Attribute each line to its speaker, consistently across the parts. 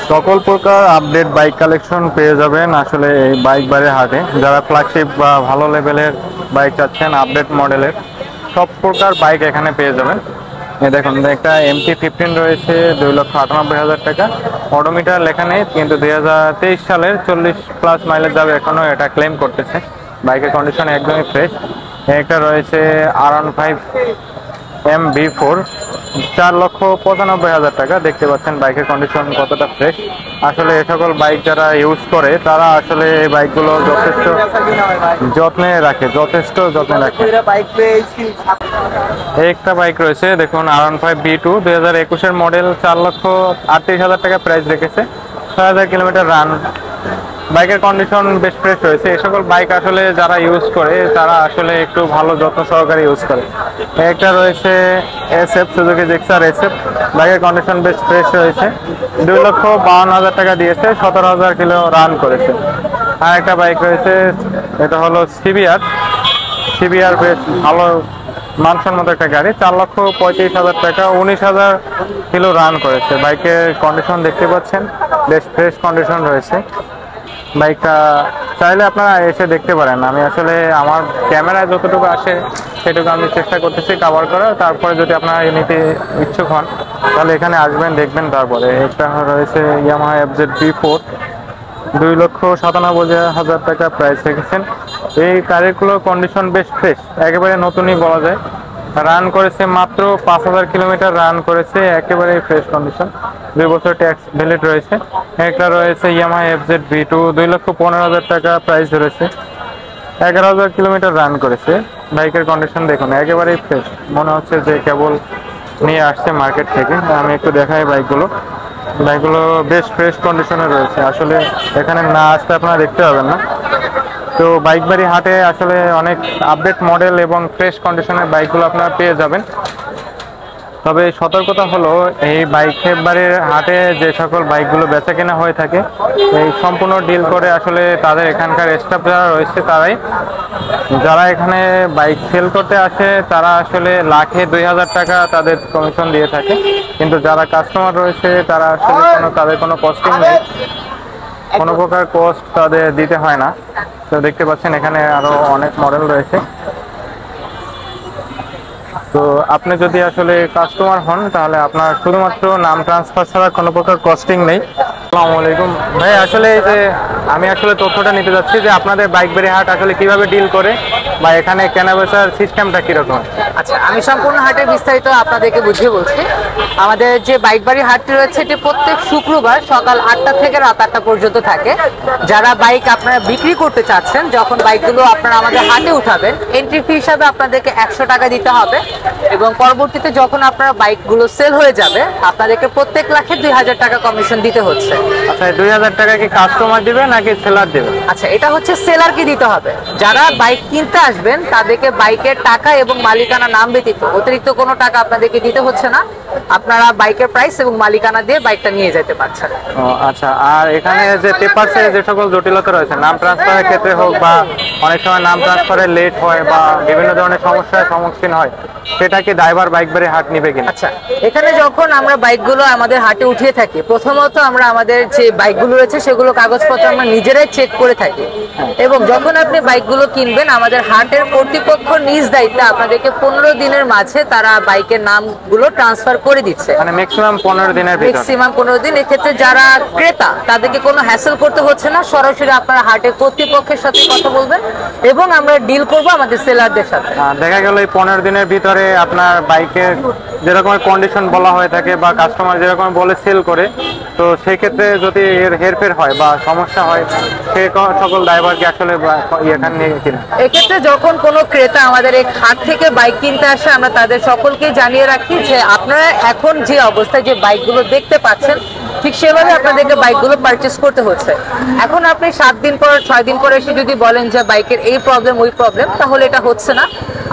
Speaker 1: সকল প্রকার update bike collection পেয়ে যাবেন আসলে এই বাইক বাড়ির হাটে। যারা ফ্ল্যাগশিপ বা ভালো লেভেলের বাইক চাচ্ছেন আপডেট মডেলের, সব প্রকার বাইক এখানে পেয়ে যাবেন। এই দেখুন একটা MT-15 রয়েছে 2,98,000 টাকা। অডোমিটার লেখা নেই, কিন্তু 2023 সালের 40+ মাইলেজ যাবে, এখনো এটা ক্লেম করতেছে। বাইকের কন্ডিশন একদমই ফ্রেশ। একটা রয়েছে R15 MB4, 4,95,000 টাকা। দেখতে পাচ্ছেন বাইকের কন্ডিশন কতটা ফ্রেশ। আসলে এ সকল বাইক যারা ইউজ করে তারা আসলে এই বাইকগুলো যথেষ্ট যত্নে রাখে, এই একটা বাইক রয়েছে দেখুন, R15 B2 2021-এর মডেল, 4,38,000 টাকা প্রাইস রেখেছে, 6,000 কিলোমিটার রান। বাইকের কন্ডিশন বেশ ফ্রেশ রয়েছে। এই সকল বাইক আসলে যারা ইউজ করে তারা আসলে একটু ভালো যত্ন সহকারে ইউজ করে। একটা রয়েছে SF, সুজুকি জিক্সার SF, বাইকের কন্ডিশন বেশ ফ্রেশ রয়েছে, 2,52,000 টাকা দিয়েছে, 17,000 কিলো রান করেছে। আর একটা বাইক রয়েছে, এটা হলো সিবিআর, বেশ ভালো মানসম্মত একটা গাড়ি, 4,35,000 টাকা, 19,000 কিলো রান করেছে। বাইকের কন্ডিশন দেখতে পাচ্ছেন বেশ ফ্রেশ কন্ডিশন রয়েছে। বাইকটা চাইলে আপনারা এসে দেখতে পারেন। আমি আসলে আমার ক্যামেরায় যতটুকু আসে সেটুকু আমি চেষ্টা করতেছি কভার করার। তারপরে যদি আপনারা নিতে ইচ্ছুক হন তাহলে এখানে আসবেন, দেখবেন। তারপরে একটা রয়েছে ইয়ামাহা FZ B4, 2,97,000 টাকা প্রাইস রেখেছেন। এই গাড়িগুলোর কন্ডিশন বেশ ফ্রেশ, একেবারে নতুনই বলা যায়। রান করেছে মাত্র 5,000 কিলোমিটার রান করেছে, একেবারে ফ্রেশ কন্ডিশন। 2 বছর ট্যাক্স ভ্যালিড রয়েছে। একটা রয়েছে ইয়ামাহা FZ B2, 2,15,000 টাকা প্রাইস ধরেছে, 11,000 কিলোমিটার রান করেছে। বাইকের কন্ডিশন দেখুন একেবারেই ফ্রেশ, মনে হচ্ছে যে কেবল নিয়ে আসছে মার্কেট থেকে। আমি একটু দেখাই বাইকগুলো বেশ ফ্রেশ কন্ডিশনে রয়েছে। আসলে এখানে না আসলে আপনারা দেখতে পাবেন না। তো বাইক বাড়ি হাটে আসলে অনেক আপডেট মডেল এবং ফ্রেশ কন্ডিশনের বাইকগুলো আপনারা পেয়ে যাবেন। তবে সতর্কতা হলো, এই বাইক বাড়ির হাটে যে সকল বাইকগুলো বেচা কেনা হয়ে থাকে এই সম্পূর্ণ ডিল করে আসলে তাদের এখানকার স্টাফ যারা রয়েছে তারাই। যারা এখানে বাইক সেল করতে আসে তারা আসলে লাখে 2,000 টাকা তাদের কমিশন দিয়ে থাকে, কিন্তু যারা কাস্টমার রয়েছে তারা আসলে তাদের কোনো কস্টিং নেই, কোনো প্রকার কস্ট তাদের দিতে হয় না। তো দেখতে পাচ্ছেন এখানে আরো অনেক মডেল রয়েছে। তো আপনি যদি আসলে কাস্টমার হন তাহলে আপনার শুধুমাত্র নাম ট্রান্সফার ছাড়া কোনো প্রকার কস্টিং নেই। আসসালামু আলাইকুম ভাই, আসলে এই যে আমি আসলে তথ্যটা নিতে যাচ্ছি যে আপনাদের বাইক বাড়ি হাট আসলে কিভাবে ডিল করে বা এখানে কেনা বেচার সিস্টেমটা কিরকম?
Speaker 2: আচ্ছা, আমি সম্পূর্ণ হাটের বিস্তারিত আপনাদেরকে বুঝিয়ে বলছি। আমাদের যে বাইক বাড়ি হাটটি রয়েছে এটি প্রত্যেক শুক্রবার সকাল 8টা থেকে রাত 8টা পর্যন্ত থাকে। যারা বাইক আপনারা বিক্রি করতে চাচ্ছেন, যখন বাইকগুলো আপনারা আমাদের হাটে উঠাবেন, এন্ট্রি ফি হিসাবে আপনাদেরকে 100 টাকা দিতে হবে, এবং পরবর্তীতে যখন আপনার বাইকগুলো সেল হয়ে যাবে আপনাদেরকে প্রত্যেক লাখে 2,000 টাকা কমিশন দিতে হচ্ছে।
Speaker 1: আচ্ছা, 2,000 টাকা কি কাস্টমার দিবে নাকি সেলার দিবে?
Speaker 2: আচ্ছা, এটা হচ্ছে সেলারকে দিতে হবে। যারা বাইক কিনতে আসবেন তাদেরকে বাইকের টাকা এবং মালিকানা নাম ব্যতীত অতিরিক্ত কোনো টাকা আপনাদেরকে দিতে হচ্ছে না। আপনারা বাইকের প্রাইস এবং মালিকানা দিয়ে বাইকটা নিয়ে যেতে পারছেন।
Speaker 1: আচ্ছা, আর এখানে যে পেপারসে যে সকল জটিলতা রয়েছে, নাম ট্রান্সফারের ক্ষেত্রে হোক বা অনেক সময় নাম ট্রান্সফারে লেট হয় বা বিভিন্ন ধরনের সমস্যার সম্মুখীন হয়, সেটা কি ড্রাইভার বাইক বাড়ি হাট নিবে কিনা?
Speaker 2: আচ্ছা, এখানে যখন আমরা বাইকগুলো আমাদের হাটে উঠিয়ে থাকি, প্রথমত আমরা আমাদের যে বাইকগুলো রয়েছে সেগুলো কাগজপত্র আমরা নিজেরাই চেক করে থাকি, এবং যখন আপনি বাইকগুলো কিনবেন আমাদের হাটের কর্তৃপক্ষ নিজ দায়িত্বে আপনাদেরকে 15 দিনের মাঝে তারা বাইকের নামগুলো ট্রান্সফার করে দিচ্ছে।
Speaker 1: মানে ম্যাক্সিমাম 15 দিনের ভিতরে?
Speaker 2: ম্যাক্সিমাম 15 দিন। এক্ষেত্রে যারা ক্রেতা তাদেরকে কোনো হ্যাসেল করতে হচ্ছে না, সরাসরি আপনারা হাটের কর্তৃপক্ষের সাথে কথা বলবেন এবং আমরা ডিল করব আমাদের সেলারদের সাথে।
Speaker 1: দেখা গেল এই 15 দিনের ভিতরে আপনার বাইকের যেরকম কন্ডিশন বলা হয়ে থাকে বা কাস্টমার যেরকম বলে সেল করে, তো সেই ক্ষেত্রে যদি এর হেরফের হয় বা সমস্যা হয়, সে সকল ড্রাইভারকে আসলে এখানে নিয়ে কিনা?
Speaker 2: এক্ষেত্রে যখন কোনো ক্রেতা আমাদের এই হাট থেকে বাইক কিনতে আসে আমরা তাদের সকলকে জানিয়ে রাখি যে আপনারা এখন যে অবস্থায় যে বাইকগুলো দেখতে পাচ্ছেন ঠিক সেভাবে আপনাদেরকে বাইকগুলো পারচেস করতে হচ্ছে। এখন আপনি 7 দিন পর 6 দিন পরে এসে যদি বলেন যে বাইকের এই প্রবলেম ওই প্রবলেম, তাহলে এটা হচ্ছে না।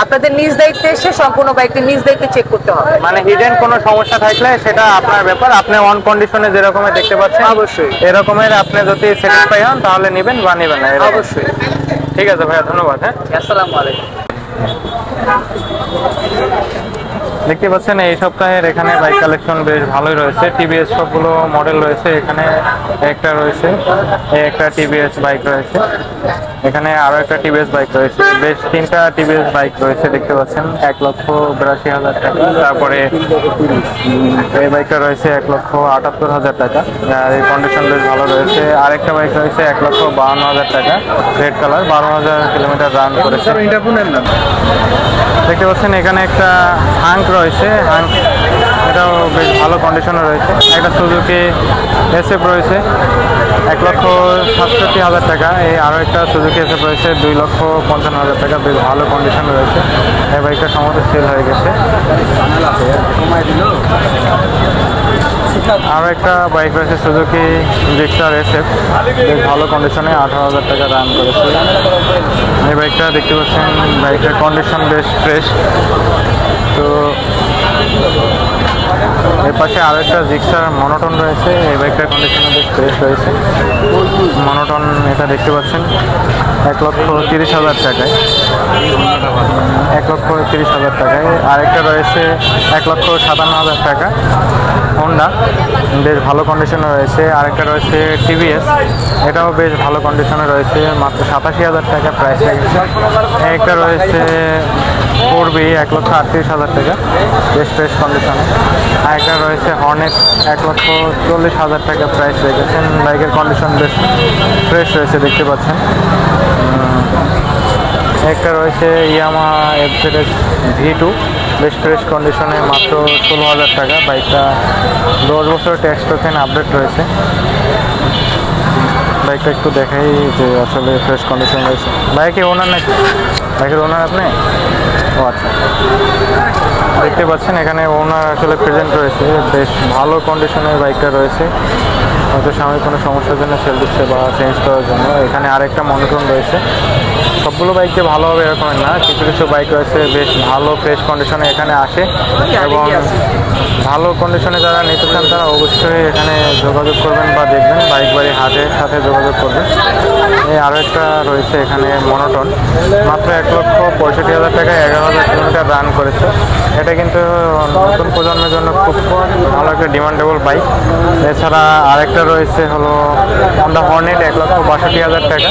Speaker 2: আপনাদের নিজ দায়িত্বে এসে সম্পূর্ণ বাইকটি নিজ দায়িত্বে চেক করতে হবে।
Speaker 1: মানে হিডেন কোনো সমস্যা থাকলে সেটা আপনার ব্যাপার, আপনি অন কন্ডিশনে যেরকম দেখতে পাচ্ছেন
Speaker 2: অবশ্যই
Speaker 1: এরকমের আপনি যদি স্যাটিসফাই হন তাহলে নেবেন বা নেবেন না।
Speaker 2: অবশ্যই।
Speaker 1: ঠিক আছে ভাইয়া, ধন্যবাদ। হ্যাঁ,
Speaker 2: আসসালামু আলাইকুম।
Speaker 1: দেখতে পাচ্ছেন এই সপ্তাহের এখানে বাইক কালেকশন বেশ ভালোই রয়েছে। টিভিএস সবগুলো মডেল রয়েছে এখানে। একটা রয়েছে, এই একটা টিভিএস বাইক রয়েছে, এখানে আরো একটা টিভিএস বাইক রয়েছে, বেশ 3টা টিভিএস বাইক রয়েছে দেখতে পাচ্ছেন। 1,82,000 টাকা। তারপরে এই বাইকটা রয়েছে 1,78,000 টাকা, আর এই কন্ডিশন বেশ ভালো রয়েছে। আরেকটা বাইক রয়েছে 1,52,000 টাকা, রেড কালার, 12,000 কিলোমিটার রান করেছে। দেখতে পাচ্ছেন এখানে একটা হাঙ্ক রয়েছে, হাঙ্ক এটাও বেশ ভালো কন্ডিশনে রয়েছে। একটা সুজুকি এসএফ রয়েছে 1,67,000 টাকা। এই আরও একটা সুজুকি এসএফ রয়েছে 2,55,000 টাকা, বেশ ভালো কন্ডিশনে রয়েছে। এই বাইকটা সম্ভবত সেল হয়ে গেছে। আরও একটা বাইক রয়েছে সুজুকি জিক্সার এসএফ, বেশ ভালো কন্ডিশনে, 18,000 টাকা রান করেছে। এই বাইকটা দেখতে পাচ্ছেন, বাইকটার কন্ডিশন বেশ ফ্রেশ। তো এর পাশে আরো একটা জিক্সার মনোটন রয়েছে, এই বাইকটার কন্ডিশন বেশ ফ্রেশ রয়েছে। মনোটন এটা দেখতে পাচ্ছেন 1,30,000 টাকায়, 1,30,000 টাকায়। আরেকটা রয়েছে 1,57,000 টাকা, হোন্ডা, বেশ ভালো কন্ডিশনে রয়েছে। আরেকটা রয়েছে টিভিএস, এটাও বেশ ভালো কন্ডিশনে রয়েছে, মাত্র 87,000 টাকা প্রাইস রেখেছে। একটা রয়েছে 4বি, 1,38,000 টাকা, বেশ ফ্রেশ কন্ডিশনে। আরেকটা রয়েছে হর্নেট, 1,40,000 টাকা প্রাইস রেখেছেন। বাইকের কন্ডিশন বেশ ফ্রেশ রয়েছে দেখতে পাচ্ছেন। একটা রয়েছে ইয়ামাহা এফজেডএস V2, বেশ ফ্রেশ কন্ডিশনে, মাত্র 16,000 টাকা। বাইকটা 10 বছর ট্যাক্স টোকেন আপডেট রয়েছে। বাইকটা একটু দেখাই যে আসলে ফ্রেশ কন্ডিশন রয়েছে। বাইকের ওনার নাকি? বাইকের ওনার আপনি? ও আচ্ছা, দেখতে পাচ্ছেন এখানে ওনার আসলে প্রেজেন্ট রয়েছে, বেশ ভালো কন্ডিশনের বাইকটা রয়েছে। হয়তো সাময়িক কোনো সমস্যার জন্য সেল দিচ্ছে বা চেঞ্জ করার জন্য। এখানে আরেকটা মনোটন রয়েছে। সবগুলো বাইক যে ভালো হবে এরকম না, কিছু কিছু বাইক রয়েছে বেশ ভালো ফ্রেশ কন্ডিশনে এখানে আসে, এবং ভালো কন্ডিশনে যারা নিতে চান তারা অবশ্যই এখানে যোগাযোগ করবেন বা দেখবেন, বাইক বাড়ি হাটের সাথে যোগাযোগ করবেন। এই আরও একটা রয়েছে এখানে মনোটন, মাত্র 1,65,000 টাকায় 11,000 কিলোমিটার রান করেছে। এটা কিন্তু নতুন প্রজন্মের জন্য খুব ভালো একটা ডিমান্ডেবল বাইক। এছাড়া আরেকটা রয়েছে হলো হন্ডা হর্নেট, 1,62,000 টাকা,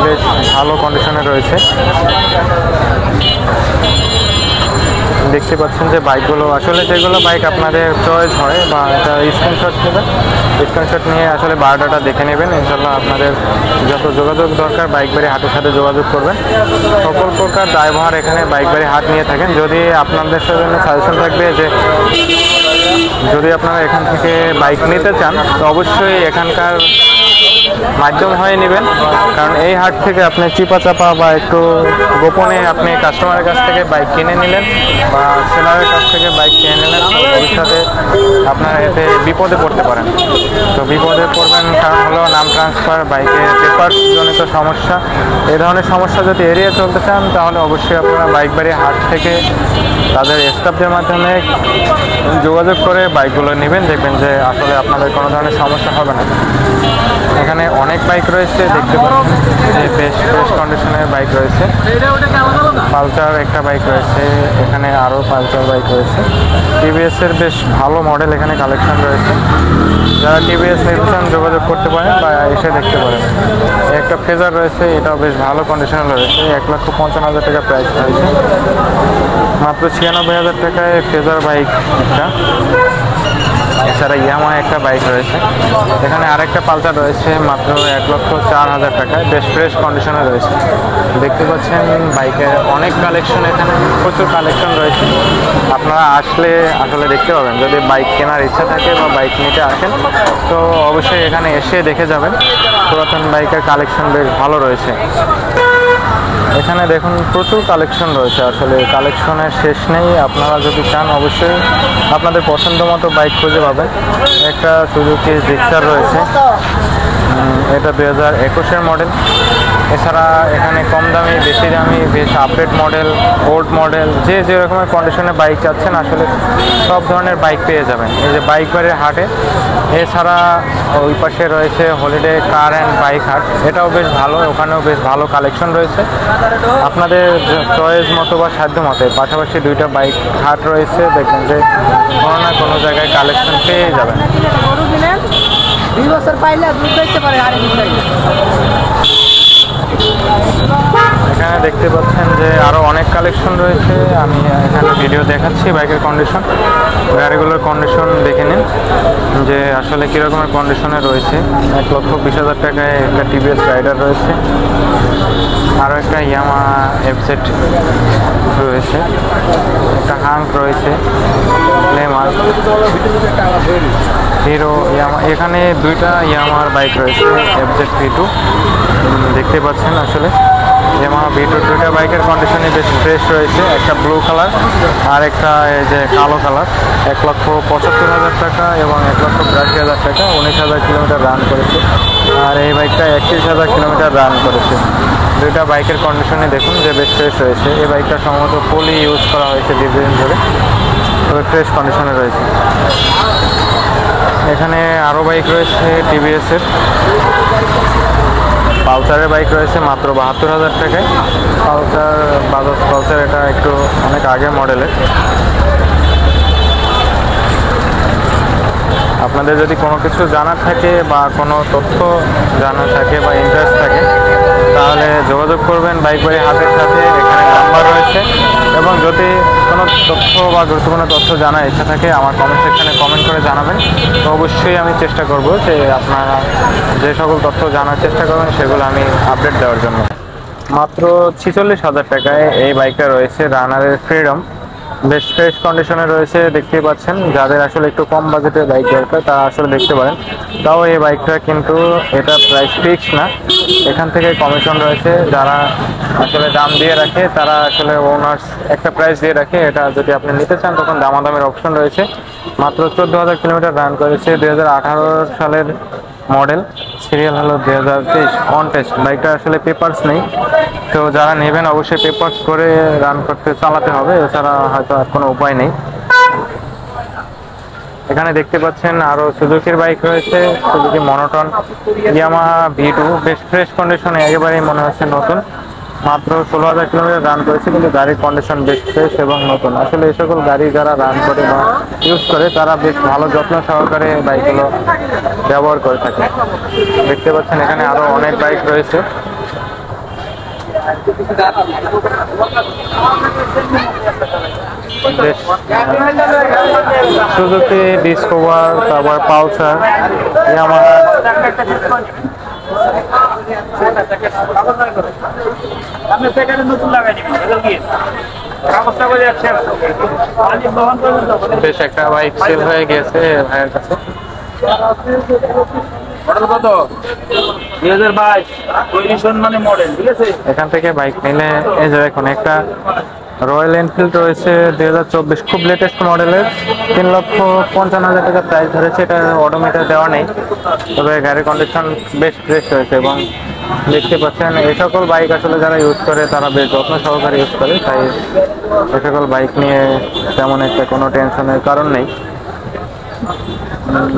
Speaker 1: বেশ ভালো কন্ডিশনে রয়েছে। দেখতে পাচ্ছেন যে বাইকগুলো আসলে যেগুলো বাইক আপনাদের চয়েস হয় বা এটা স্ক্রিনশট নেবেন, স্ক্রিনশট নিয়ে আসলে বায়োডাটা দেখে নেবেন। ইনশাল্লাহ আপনাদের যত যোগাযোগ দরকার বাইক বাড়ি হাটের সাথে যোগাযোগ করবেন। সকল প্রকার ড্রাইভার এখানে বাইক বাড়ি হাট নিয়ে থাকেন। যদি আপনাদের জন্য সাজেশন থাকবে যে যদি আপনারা এখান থেকে বাইক নিতে চান তো অবশ্যই এখানকার মাধ্যম হয়ে নেবেন, কারণ এই হাট থেকে আপনি চিপা চাপা বা একটু গোপনে আপনি কাস্টমারের কাছ থেকে বাইক কিনে নিলেন বা সেলারের কাছ থেকে বাইক কিনে নিলেন, ভবিষ্যতে আপনারা এতে বিপদে পড়তে পারেন। তো বিপদে পড়বেন কারণ হলো নাম ট্রান্সফার, বাইকের পেপার জনিত সমস্যা। এই ধরনের সমস্যা যদি এড়িয়ে চলতে চান তাহলে অবশ্যই আপনারা বাইক বাড়ি হাট থেকে তাদের স্টাফদের মাধ্যমে যোগাযোগ করে বাইকগুলো নেবেন, দেখবেন যে আসলে আপনাদের কোনো ধরনের সমস্যা হবে না। এখানে অনেক বাইক রয়েছে দেখতে পাচ্ছেন, যে বেশ ফ্রেশ কন্ডিশনের বাইক রয়েছে। পালসার একটা বাইক রয়েছে, এখানে আরও পালসার বাইক রয়েছে। টিভিএস এর বেশ ভালো মডেল এখানে কালেকশন রয়েছে। যারা টিভিএস নিতে চান যোগাযোগ করতে পারেন বা এসে দেখতে পারেন। একটা ফেজার রয়েছে, এটাও বেশ ভালো কন্ডিশনে রয়েছে, 1,55,000 টাকা প্রাইস রয়েছে। মাত্র 96,000 টাকায় ফেজার বাইক একটা। এছাড়া ইয়ামাহা একটা বাইক রয়েছে। এখানে আরেকটা পালসার রয়েছে মাত্র 1,04,000 টাকায়, বেশ ফ্রেশ কন্ডিশনে রয়েছে। দেখতে পাচ্ছেন বাইকের অনেক কালেকশন, এখানে প্রচুর কালেকশন রয়েছে। আপনারা আসলে আসলে দেখতে পাবেন, যদি বাইক কেনার ইচ্ছা থাকে বা বাইক নিতে আসেন তো অবশ্যই এখানে এসে দেখে যাবেন। পুরাতন বাইকের কালেকশন বেশ ভালো রয়েছে। এখানে দেখুন প্রচুর কালেকশন রয়েছে, আসলে কালেকশনের শেষ নেই। আপনারা যদি চান অবশ্যই আপনাদের পছন্দ মতো বাইক খুঁজে পাবেন। একটা সুজুকি জিক্সার রয়েছে, এটা 2021-এর মডেল। এছাড়া এখানে কম দামি, বেশি দামি, বেশ আপডেট মডেল, ওল্ড মডেল, যে যে রকমের কন্ডিশনে বাইক চাচ্ছেন আসলে সব ধরনের বাইক পেয়ে যাবেন এই যে বাইক বাড়ির হাটে। এছাড়া ওই পাশে রয়েছে হলিডে কার অ্যান্ড বাইক হাট, এটাও বেশ ভালো, ওখানেও বেশ ভালো কালেকশন রয়েছে। আপনাদের চয়েস মতো বা সাধ্য মতো পাশাপাশি দুইটা বাইক হাট রয়েছে, দেখবেন যে কোনো না কোনো জায়গায় কালেকশন পেয়ে যাবেন।
Speaker 2: 2 বছর পাইলে দুধ দেখতে পারে আরেক
Speaker 1: এখানে দেখতে পাচ্ছেন যে আরো অনেক কালেকশন রয়েছে। আমি এখানে ভিডিও দেখাচ্ছি বাইকের কন্ডিশন, গাড়িগুলোর কন্ডিশন দেখে নিন যে আসলে কীরকমের কন্ডিশনে রয়েছে। 1,20,000 টাকায় একটা টিভিএস রাইডার রয়েছে, আরও একটা ইয়ামাহা এফজেড রয়েছে, একটা হাঙ্ক রয়েছে, গ্ল্যামার, হিরো, ইয়ামা। এখানে দুইটা ইয়ামাহার বাইক রয়েছে, এফজেড V2 দেখতে পাচ্ছেন। আসলে ইয়ামাহা V2 দুইটা বাইকের কন্ডিশনে বেশ ফ্রেশ রয়েছে, একটা ব্লু কালার আর একটা এই যে কালো কালার। 1,75,000 টাকা এবং 1,82,000 টাকা, 19,000 কিলোমিটার রান করেছে। আর এই বাইকটা 31,000 কিলোমিটার রান করেছে। দুইটা বাইকের কন্ডিশনে দেখুন যে বেশ ফ্রেশ রয়েছে। এই বাইকটা সম্ভবত পলি ইউজ করা হয়েছে দীর্ঘদিন ধরে, তবে ফ্রেশ কন্ডিশনে রয়েছে। এখানে আরও বাইক রয়েছে টিভিএসের, পালসারের বাইক রয়েছে মাত্র 72,000 টাকায়। পালসার, বাজাজ পালসার, এটা একটু অনেক আগের মডেলের। আপনাদের যদি কোনো কিছু জানার থাকে বা কোনো তথ্য জানার থাকে বা ইন্টারেস্ট থাকে তাহলে যোগাযোগ করবেন বাইক বাড়ি হাটের সাথে, এখানে নাম্বার রয়েছে। এবং যদি কোনো তথ্য বা গুরুত্বপূর্ণ তথ্য জানার ইচ্ছা থাকে আমার কমেন্ট সেকশনে কমেন্ট করে জানাবেন, তো অবশ্যই আমি চেষ্টা করব যে আপনারা যে সকল তথ্য জানার চেষ্টা করবেন সেগুলো আমি আপডেট দেওয়ার জন্য। মাত্র 46,000 টাকায় এই বাইকটা রয়েছে, রানারের ফ্রিডম, বেশ ফ্রেশ কন্ডিশনে রয়েছে দেখতে পাচ্ছেন। যাদের আসলে একটু কম বাজেটের বাইক দরকার তারা আসলে দেখতে পারেন। তাও এই বাইকটা কিন্তু এটা প্রাইস ফিক্স না, এখান থেকে কমিশন রয়েছে। যারা আসলে দাম দিয়ে রাখে তারা আসলে ওনার্স একটা প্রাইস দিয়ে রাখে, এটা যদি আপনি নিতে চান তখন দামাদামের অপশন রয়েছে। মাত্র 14,000 কিলোমিটার রান করেছে, 2018 সালের মডেল, সিরিয়াল হলো 2023, অন টেস্ট। বাইকটা আসলে পেপারস নেই, তো যারা নেবেন অবশ্যই পেপারস করে রান করতে চালাতে হবে, এছাড়া হয়তো আর কোনো উপায় নেই। এখানে দেখতে পাচ্ছেন আরো সুজুকির বাইক রয়েছে, সুজুকি মনোটন, ইয়ামাহা V2, বেশ ফ্রেশ কন্ডিশনে, একেবারেই মনে হচ্ছে নতুন। মাত্র 16,000 কিলোমিটার রান করেছে, কিন্তু গাড়ির কন্ডিশন বেশ ফ্রেশ এবং নতুন। আসলে এই সকল গাড়ি যারা রান করে বা ইউজ করে তারা বেশ ভালো যত্ন সহকারে বাইকগুলো ব্যবহার করে থাকে। দেখতে পাচ্ছেন এখানে আরো অনেক বাইক রয়েছে। সুজুকি ডিসকভার, তারপর পালসার, ইয়ামাহা। বেশ একটা বাইক সেল হয়ে গেছে ভাইয়ের কাছে।
Speaker 3: কত? 2022 পজিশন মানে মডেল, ঠিক আছে?
Speaker 1: এখান থেকে বাইক নিলে এই যে দেখুন একটা রয়্যাল এনফিল্ড রয়েছে 2024, খুব লেটেস্ট মডেলের, 3,55,000 টাকা প্রাইস ধরেছে। এটা অডোমিটার দেওয়া নেই, তবে গাড়ির কন্ডিশন বেশ ফ্রেশ রয়েছে। এবং দেখতে পাচ্ছেন এই সকল বাইক আসলে যারা ইউজ করে তারা বেশ যত্ন সহকারে ইউজ করে, তাই এই সকল বাইক নিয়ে তেমন একটা কোনো টেনশনের কারণ নেই।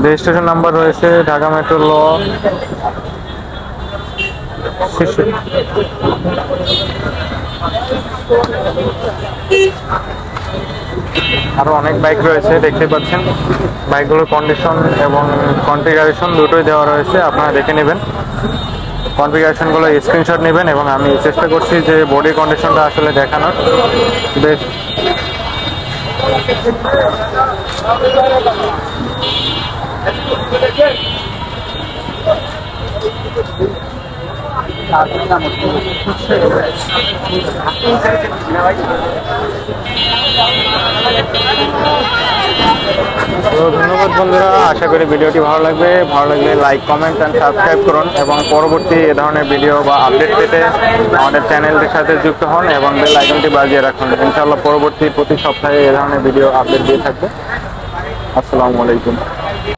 Speaker 1: রেজিস্ট্রেশন নাম্বার রয়েছে ঢাকা মেট্রো ল আরো অনেক বাইক রয়েছে দেখতে পাচ্ছেন। বাইকগুলোর কন্ডিশন এবং কনফিগারেশন দুটোই দেওয়া রয়েছে, আপনারা দেখে নেবেন। কনফিগারেশনগুলো স্ক্রিনশট নেবেন এবং আমি চেষ্টা করছি যে বডি কন্ডিশনটা আসলে দেখানোর। বেশ তো ধন্যবাদ বন্ধুরা, আশা করি ভিডিওটি ভালো লাগবে। ভালো লাগলে লাইক, কমেন্ট অ্যান্ড সাবস্ক্রাইব করুন এবং পরবর্তী এ ধরনের ভিডিও বা আপডেট পেতে আমাদের চ্যানেলটির সাথে যুক্ত হন এবং বেল আইকনটি বাজিয়ে রাখুন। ইনশাআল্লাহ পরবর্তী প্রতি সপ্তাহে এ ধরনের ভিডিও আপডেট দিয়ে থাকবে। আসসালামু আলাইকুম।